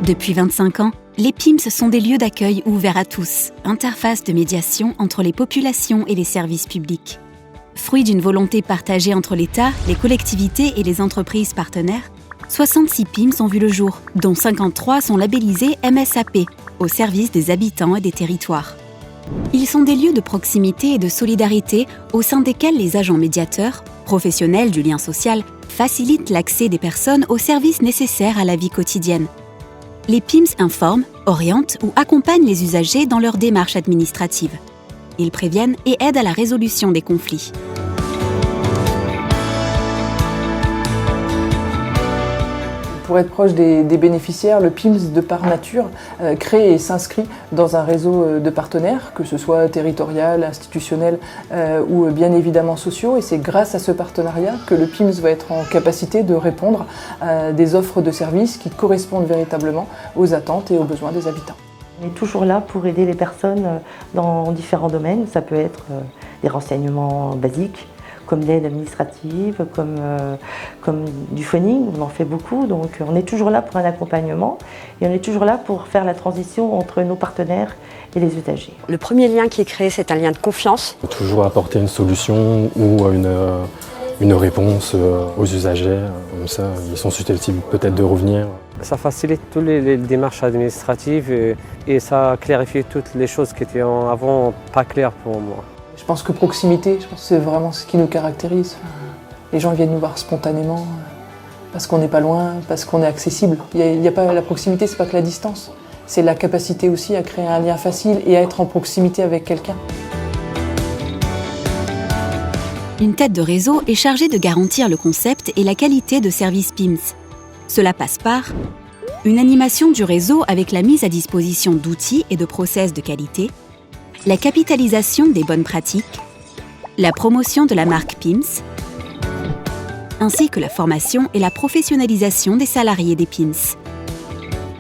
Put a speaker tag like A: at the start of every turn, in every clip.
A: Depuis 25 ans, les PIMS sont des lieux d'accueil ouverts à tous, interface de médiation entre les populations et les services publics. Fruit d'une volonté partagée entre l'État, les collectivités et les entreprises partenaires, 66 PIMS ont vu le jour, dont 53 sont labellisés MSAP, au service des habitants et des territoires. Ils sont des lieux de proximité et de solidarité au sein desquels les agents médiateurs, professionnels du lien social, facilitent l'accès des personnes aux services nécessaires à la vie quotidienne. Les PIMS informent, orientent ou accompagnent les usagers dans leur démarche administrative. Ils préviennent et aident à la résolution des conflits.
B: Pour être proche des bénéficiaires, le PIMS, de par nature, crée et s'inscrit dans un réseau de partenaires, que ce soit territorial, institutionnel ou bien évidemment sociaux. Et c'est grâce à ce partenariat que le PIMS va être en capacité de répondre à des offres de services qui correspondent véritablement aux attentes et aux besoins des habitants.
C: On est toujours là pour aider les personnes dans différents domaines. Ça peut être des renseignements basiques, comme l'aide administrative, comme du phoning, on en fait beaucoup. Donc on est toujours là pour un accompagnement et on est toujours là pour faire la transition entre nos partenaires et les usagers.
D: Le premier lien qui est créé, c'est un lien de confiance.
E: Toujours apporter une solution ou une réponse aux usagers, comme ça ils sont susceptibles peut-être de revenir.
F: Ça facilite toutes les démarches administratives et ça clarifie toutes les choses qui étaient avant pas claires pour moi.
B: Je pense que proximité, c'est vraiment ce qui nous caractérise. Les gens viennent nous voir spontanément parce qu'on n'est pas loin, parce qu'on est accessible. Il y a pas, la proximité, c'est pas que la distance, c'est la capacité aussi à créer un lien facile et à être en proximité avec quelqu'un.
A: Une tête de réseau est chargée de garantir le concept et la qualité de service PIMS. Cela passe par une animation du réseau avec la mise à disposition d'outils et de process de qualité, la capitalisation des bonnes pratiques, la promotion de la marque PIMS, ainsi que la formation et la professionnalisation des salariés des PIMS.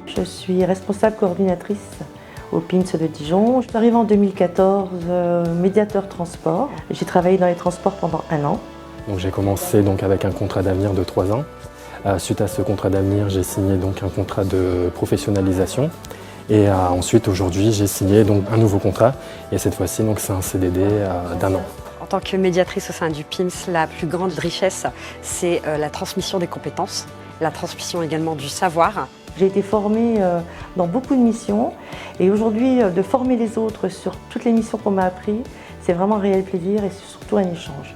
C: Je suis responsable coordinatrice au PIMS de Dijon. Je suis arrivée en 2014, médiateur transport. J'ai travaillé dans les transports pendant 1 an.
E: Donc j'ai commencé donc avec un contrat d'avenir de 3 ans. Suite à ce contrat d'avenir, j'ai signé donc un contrat de professionnalisation. Et ensuite, aujourd'hui, j'ai signé donc un nouveau contrat. Et cette fois-ci, donc, c'est un CDD d'1 an.
D: En tant que médiatrice au sein du PIMS, la plus grande richesse, c'est la transmission des compétences, la transmission également du savoir.
C: J'ai été formée dans beaucoup de missions. Et aujourd'hui, de former les autres sur toutes les missions qu'on m'a apprises, c'est vraiment un réel plaisir et c'est surtout un échange.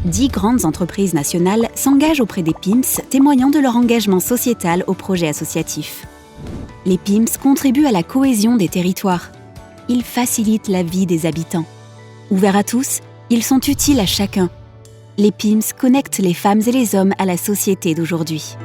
A: 10 grandes entreprises nationales s'engagent auprès des PIMS, témoignant de leur engagement sociétal au projet associatif. Les PIMS contribuent à la cohésion des territoires. Ils facilitent la vie des habitants. Ouverts à tous, ils sont utiles à chacun. Les PIMS connectent les femmes et les hommes à la société d'aujourd'hui.